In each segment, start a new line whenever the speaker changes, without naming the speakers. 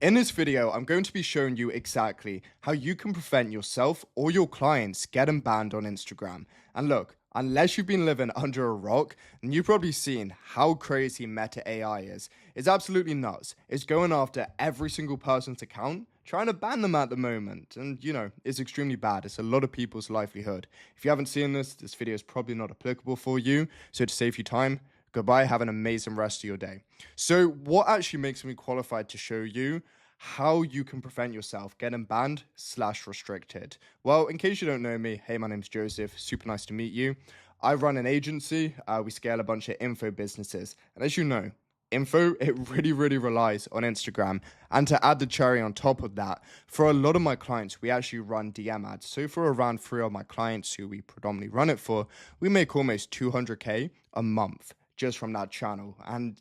In this video, I'm going to be showing you exactly how you can prevent yourself or your clients getting banned on Instagram. And look, unless you've been living under a rock, then you've probably seen how crazy Meta AI is. It's absolutely nuts. It's going after every single person's account, trying to ban them at the moment. And it's extremely bad. It's a lot of people's livelihood. If you haven't seen this video is probably not applicable for you. So to save you time, goodbye. Have an amazing rest of your day. So what actually makes me qualified to show you how you can prevent yourself getting banned slash restricted? Well, in case you don't know me, hey, my name's Joseph. Super nice to meet you. I run an agency. We scale a bunch of info businesses. And as you know, info, it really relies on Instagram. And to add the cherry on top of that, for a lot of my clients, we actually run DM ads. So for around 3 of my clients who we predominantly run it for, we make almost 200K a month just from that channel. And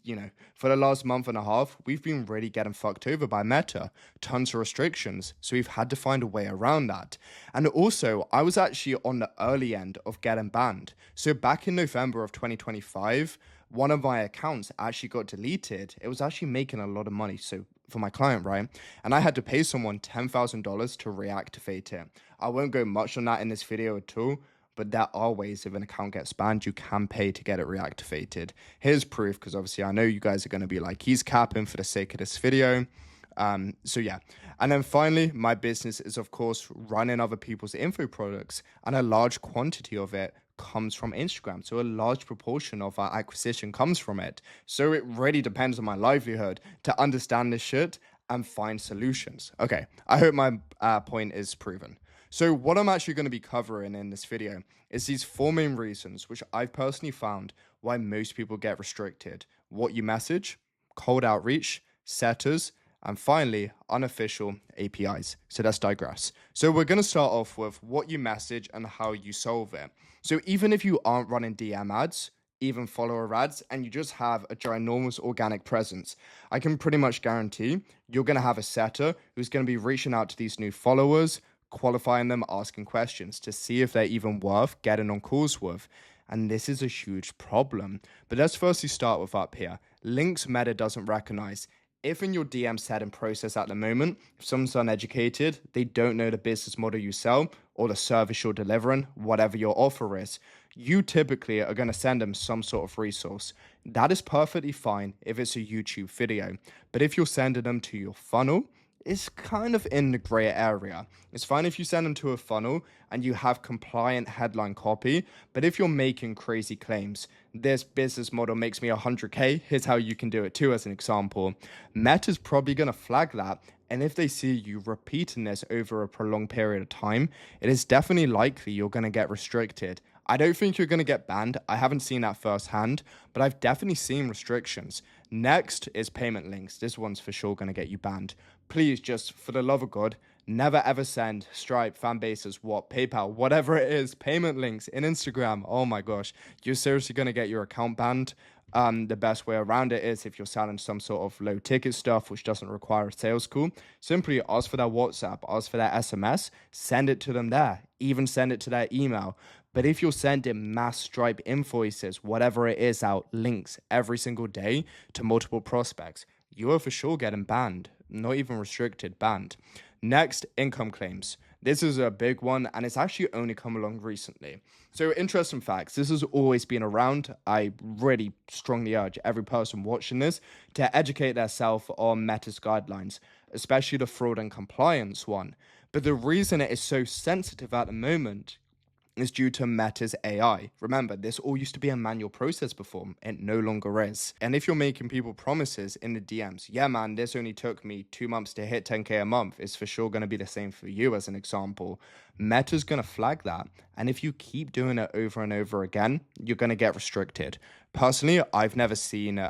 for the last month and a half, we've been really getting fucked over by Meta. Tons of restrictions, so we've had to find a way around that. And also, I was actually on the early end of getting banned. So back in November of 2025, one of my accounts actually got deleted. It was actually making a lot of money, so for my client, right? And I had to pay someone $10,000 to reactivate it. I won't go much on that in this video at all, but there are ways if an account gets banned, you can pay to get it reactivated. Here's proof, because obviously I know you guys are going to be like, he's capping for the sake of this video. So yeah. And then finally, my business is, of course, running other people's info products, and a large quantity of it comes from Instagram. So a large proportion of our acquisition comes from it. So it really depends on my livelihood to understand this shit and find solutions. Okay, I hope my point is proven. So what I'm actually going to be covering in this video is these 4 main reasons, which I've personally found why most people get restricted: what you message, cold outreach, setters, and finally, unofficial APIs. So let's digress. So we're going to start off with what you message and how you solve it. So even if you aren't running DM ads, even follower ads, and you just have a ginormous organic presence, I can pretty much guarantee you're going to have a setter who's going to be reaching out to these new followers, qualifying them, asking questions to see if they're even worth getting on calls with. And this is a huge problem. But let's firstly start with up here. Links Meta doesn't recognize. If in your DM setting process at the moment, if someone's uneducated, they don't know the business model you sell or the service you're delivering, whatever your offer is, you typically are going to send them some sort of resource. That is perfectly fine if it's a YouTube video. But if you're sending them to your funnel, it's kind of in the gray area. It's fine if you send them to a funnel and you have compliant headline copy, but if you're making crazy claims, this business model makes me 100K, here's how you can do it too, as an example, Meta's probably going to flag that. And if they see you repeating this over a prolonged period of time, it is definitely likely you're going to get restricted. I don't think you're going to get banned. I haven't seen that firsthand, but I've definitely seen restrictions. Next is payment links. This one's for sure going to get you banned. Please, just for the love of God, never ever send Stripe, Fanbases, what, PayPal, whatever it is, payment links in Instagram. Oh my gosh, you're seriously going to get your account banned. The best way around it is if you're selling some sort of low ticket stuff which doesn't require a sales call, simply ask for their WhatsApp, ask for their SMS, send it to them there, even send it to their email. But if you're sending mass Stripe invoices, whatever it is, out links every single day to multiple prospects, you are for sure getting banned, not even restricted, banned. Next, income claims. This is a big one, and it's actually only come along recently. So interesting facts, this has always been around. I really strongly urge every person watching this to educate themselves on Meta's guidelines, especially the fraud and compliance one. But the reason it is so sensitive at the moment is due to Meta's AI. Remember, this all used to be a manual process before. It no longer is. And if you're making people promises in the DMs, yeah, man, this only took me 2 months to hit 10K a month, it's for sure going to be the same for you, as an example. Meta's going to flag that. And if you keep doing it over and over again, you're going to get restricted. Personally, I've never seen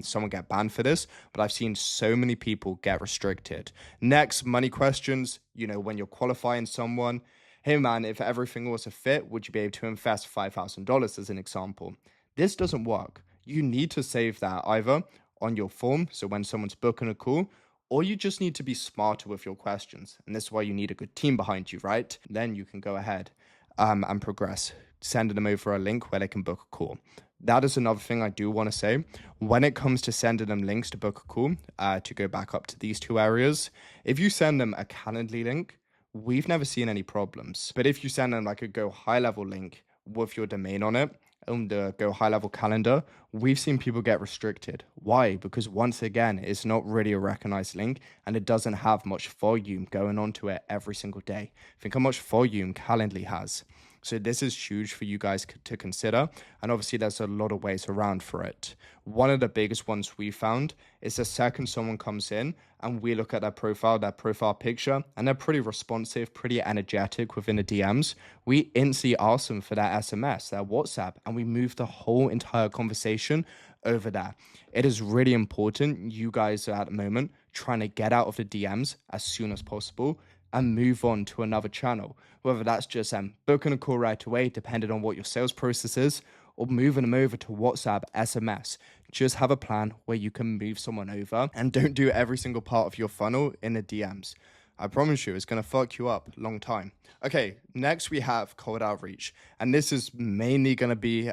someone get banned for this, but I've seen so many people get restricted. Next, money questions. When you're qualifying someone, hey man, if everything was a fit, would you be able to invest $5,000, as an example? This doesn't work. You need to save that either on your form, so when someone's booking a call, or you just need to be smarter with your questions. And this is why you need a good team behind you, right? Then you can go ahead and progress, sending them over a link where they can book a call. That is another thing I do want to say. When it comes to sending them links to book a call, to go back up to these two areas, if you send them a Calendly link, we've never seen any problems. But if you send them like a Go High Level link with your domain on it, on the Go High Level calendar, we've seen people get restricted. Why? Because once again, it's not really a recognized link and it doesn't have much volume going onto it every single day. Think how much volume Calendly has. So this is huge for you guys to consider. And obviously there's a lot of ways around for it. One of the biggest ones we found is the second someone comes in and we look at their profile picture, and they're pretty responsive, pretty energetic within the DMs. We instantly ask them for their SMS, their WhatsApp, and we move the whole entire conversation over there. It is really important you guys are at the moment trying to get out of the DMs as soon as possible and move on to another channel, whether that's just booking a call right away, depending on what your sales process is, or moving them over to WhatsApp, SMS. Just have a plan where you can move someone over and don't do every single part of your funnel in the DMs. I promise you, it's going to fuck you up long time. Okay, next we have cold outreach. And this is mainly going to be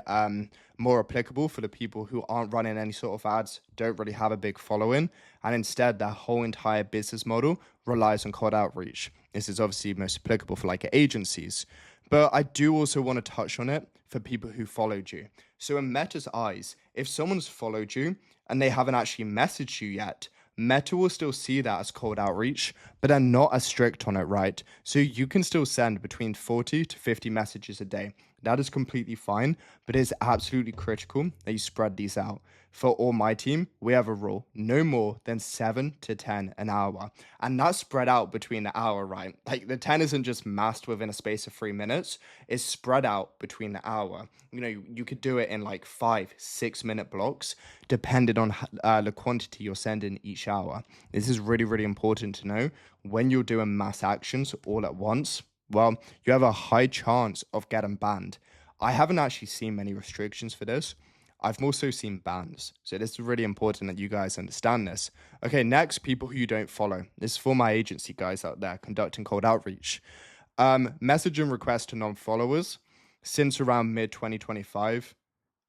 more applicable for the people who aren't running any sort of ads, don't really have a big following, and instead their whole entire business model relies on cold outreach. This is obviously most applicable for like agencies. But I do also want to touch on it for people who followed you. So in Meta's eyes, if someone's followed you and they haven't actually messaged you yet, Meta will still see that as cold outreach, but they're not as strict on it, right? So you can still send between 40 to 50 messages a day. That is completely fine, but it's absolutely critical that you spread these out. For all my team, we have a rule, no more than 7 to 10 an hour. And that's spread out between the hour, right? Like the 10 isn't just massed within a space of 3 minutes, it's spread out between the hour. You know, you could do it in like 5-6 minute blocks, depending on the quantity you're sending each hour. This is really, really important to know. When you're doing mass actions all at once, well, you have a high chance of getting banned. I haven't actually seen many restrictions for this. I've also seen bans. So this is really important that you guys understand this. Okay, next, people who you don't follow. This is for my agency guys out there conducting cold outreach. Message and request to non-followers. Since around mid-2025,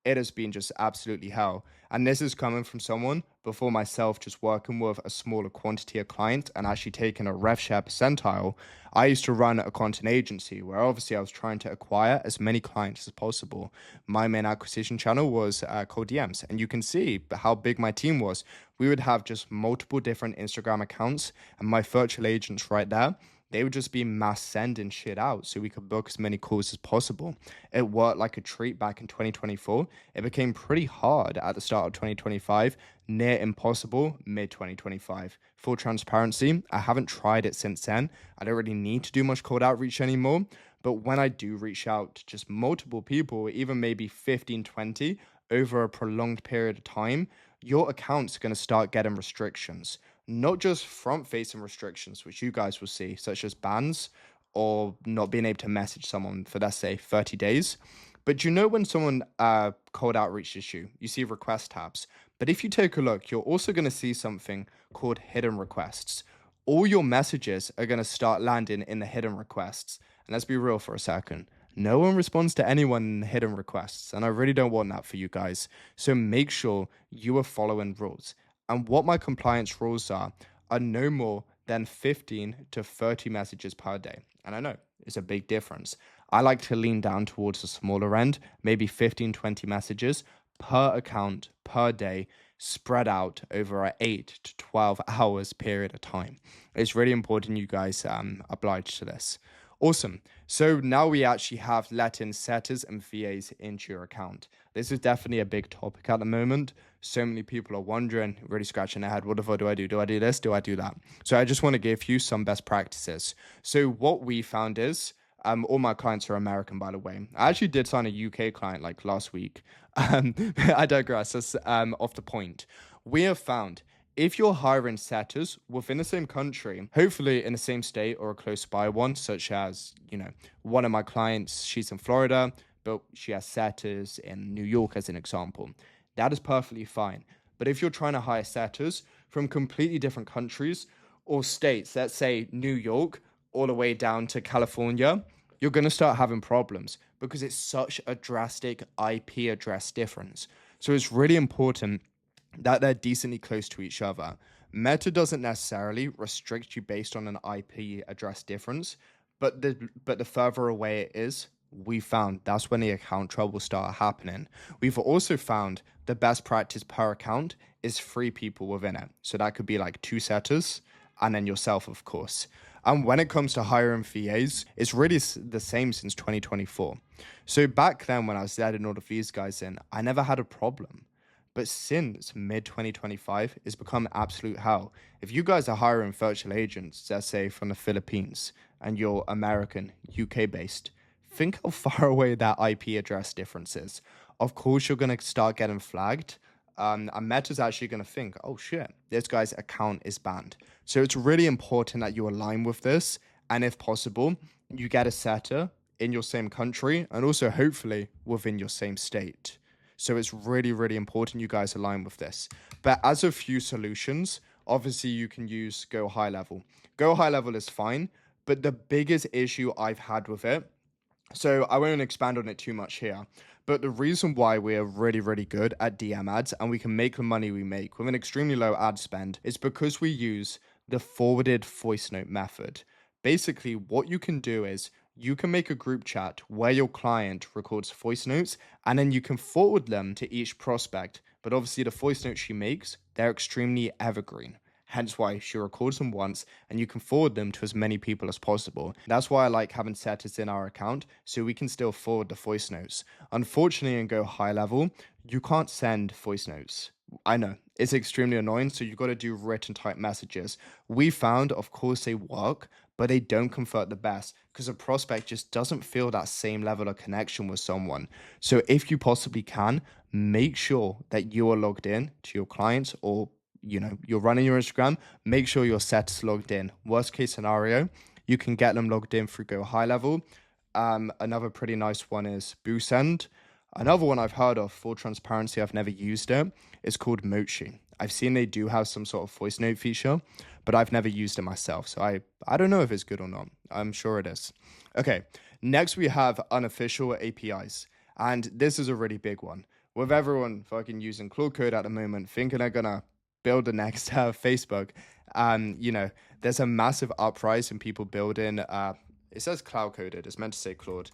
it has been just absolutely hell. And this is coming from someone before myself just working with a smaller quantity of clients and actually taking a rev share percentile. I used to run a content agency where obviously I was trying to acquire as many clients as possible. My main acquisition channel was called DMs, and you can see how big my team was. We would have just multiple different Instagram accounts, and my virtual agents right there, they would just be mass sending shit out so we could book as many calls as possible. It worked like a treat back in 2024. It became pretty hard at the start of 2025, near impossible mid 2025. Full transparency, I haven't tried it since then. I don't really need to do much cold outreach anymore. But when I do reach out to just multiple people, even maybe 15, 20 over a prolonged period of time, your account's going to start getting restrictions, not just front facing restrictions, which you guys will see, such as bans or not being able to message someone for, let's say, 30 days. But you know, when someone cold outreaches you, you see request tabs. But if you take a look, you're also going to see something called hidden requests. All your messages are going to start landing in the hidden requests. And let's be real for a second. No one responds to anyone in the hidden requests, and I really don't want that for you guys. So make sure you are following rules. And what my compliance rules are no more than 15 to 30 messages per day. And I know it's a big difference. I like to lean down towards the smaller end, maybe 15, 20 messages per account per day, spread out over a 8 to 12 hours period of time. It's really important you guys oblige to this. Awesome. So now we actually have letting setters and VAs into your account. This is definitely a big topic at the moment. So many people are wondering, really scratching their head, what the fuck do I do? Do I do this? Do I do that? So I just want to give you some best practices. So what we found is, all my clients are American, by the way. I actually did sign a UK client like last week. I digress. That's off the point. We have found if you're hiring setters within the same country, hopefully in the same state or a close by one, such as, you know, one of my clients, she's in Florida, but she has setters in New York as an example. That is perfectly fine. But if you're trying to hire setters from completely different countries or states, let's say New York, all the way down to California, you're going to start having problems because it's such a drastic IP address difference. So it's really important that they're decently close to each other. Meta doesn't necessarily restrict you based on an IP address difference, but the further away it is, we found that's when the account trouble start happening. We've also found the best practice per account is 3 people within it. So that could be like 2 setters and then yourself, of course. And when it comes to hiring VAs, it's really the same since 2024. So back then, when I was letting all of these guys in, I never had a problem. But since mid 2025, it's become absolute hell. If you guys are hiring virtual agents, let's say from the Philippines, and you're American, UK based, think how far away that IP address difference is. Of course, you're going to start getting flagged. And Meta's actually going to think, oh shit, this guy's account is banned. So it's really important that you align with this. And if possible, you get a setter in your same country and also hopefully within your same state. So it's really, really important you guys align with this. But as a few solutions, obviously you can use Go High Level. Go High Level is fine, but the biggest issue I've had with it, so I won't expand on it too much here, but the reason why we're really, really good at DM ads and we can make the money we make with an extremely low ad spend is because we use the forwarded voice note method. Basically, what you can do is you can make a group chat where your client records voice notes and then you can forward them to each prospect. But obviously, the voice notes she makes, they're extremely evergreen. Hence why she records them once and you can forward them to as many people as possible. That's why I like having setters in our account so we can still forward the voice notes. Unfortunately, in Go High Level, you can't send voice notes. I know it's extremely annoying, so you've got to do written type messages. We found, of course, they work, but they don't convert the best because a prospect just doesn't feel that same level of connection with someone. So if you possibly can, make sure that you are logged in to your clients or you're running your Instagram, make sure your set's logged in. Worst case scenario, you can get them logged in through Go High Level. Another pretty nice one is BooSend. Another one I've heard of, full transparency, I've never used it. It's called Mochi. I've seen they do have some sort of voice note feature, but I've never used it myself. So I don't know if it's good or not. I'm sure it is. Okay, next we have unofficial APIs. And this is a really big one. With everyone fucking using Claude Code at the moment, thinking they're gonna build the next Facebook, there's a massive uprising in people building, it says cloud coded, it's meant to say Claude.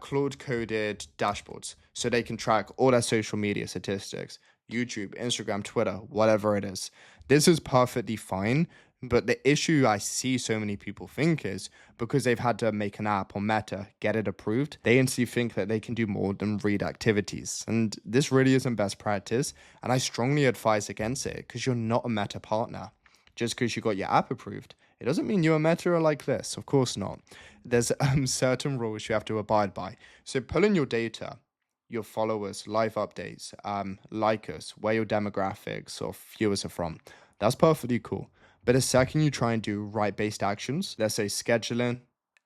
Claude coded dashboards so they can track all their social media statistics, YouTube, Instagram, Twitter, whatever it is. This is perfectly fine, but the issue I see so many people think is because they've had to make an app on Meta, get it approved, they instantly think that they can do more than read activities. And this really isn't best practice. And I strongly advise against it because you're not a Meta partner. Just because you got your app approved, it doesn't mean you and Meta are like this. Of course not. There's certain rules you have to abide by. So pull in your data, your followers, live updates, likers, where your demographics or viewers are from. That's perfectly cool. But the second you try and do right-based actions, let's say scheduling,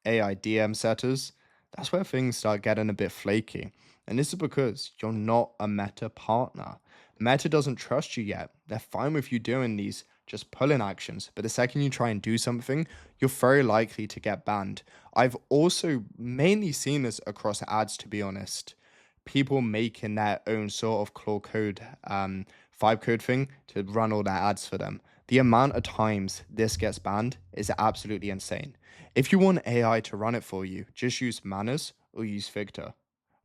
AI DM setters, that's where things start getting a bit flaky. And this is because you're not a Meta partner. Meta doesn't trust you yet. They're fine with you doing these just pull-in actions, but the second you try and do something, you're very likely to get banned. I've also mainly seen this across ads, to be honest. People making their own sort of Claude Code, vibe code thing to run all their ads for them. The amount of times this gets banned is absolutely insane. If you want AI to run it for you, just use Manners or use Victor.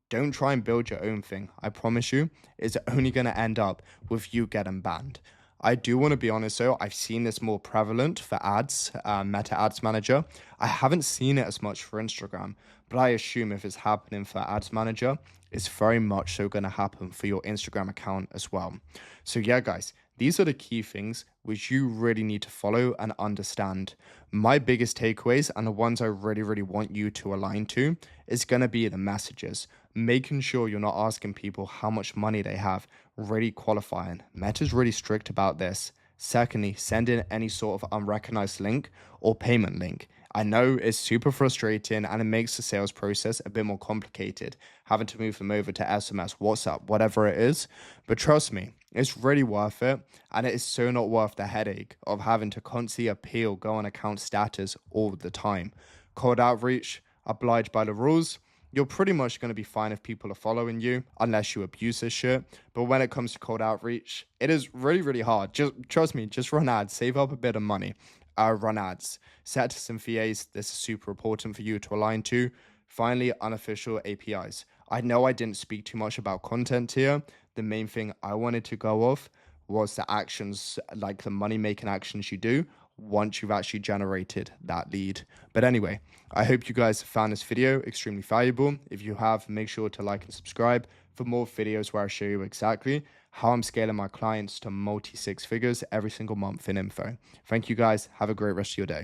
Don't try and build your own thing. I promise you, it's only going to end up with you getting banned. I do want to be honest though, I've seen this more prevalent for ads, Meta Ads Manager. I haven't seen it as much for Instagram, but I assume if it's happening for Ads Manager, it's very much so going to happen for your Instagram account as well. So yeah, guys, these are the key things which you really need to follow and understand. My biggest takeaways and the ones I really, really want you to align to is going to be the messages. Making sure you're not asking people how much money they have, really qualifying. Meta's really strict about this. Secondly, send in any sort of unrecognized link or payment link. I know it's super frustrating and it makes the sales process a bit more complicated, having to move them over to SMS, WhatsApp, whatever it is. But trust me, it's really worth it. And it is so not worth the headache of having to constantly appeal, go on account status all the time. Cold outreach, oblige by the rules, you're pretty much going to be fine if people are following you, unless you abuse this shit. But when it comes to cold outreach, it is really, really hard. Just trust me, just run ads, save up a bit of money, run ads, set some VAs. This is super important for you to align to. Finally, unofficial APIs. I know I didn't speak too much about content here. The main thing I wanted to go off was the actions, like the money making actions you do once you've actually generated that lead. But anyway, I hope you guys found this video extremely valuable. If you have, make sure to like and subscribe for more videos where I show you exactly how I'm scaling my clients to multi 6 figures every single month in info. Thank you guys. Have a great rest of your day.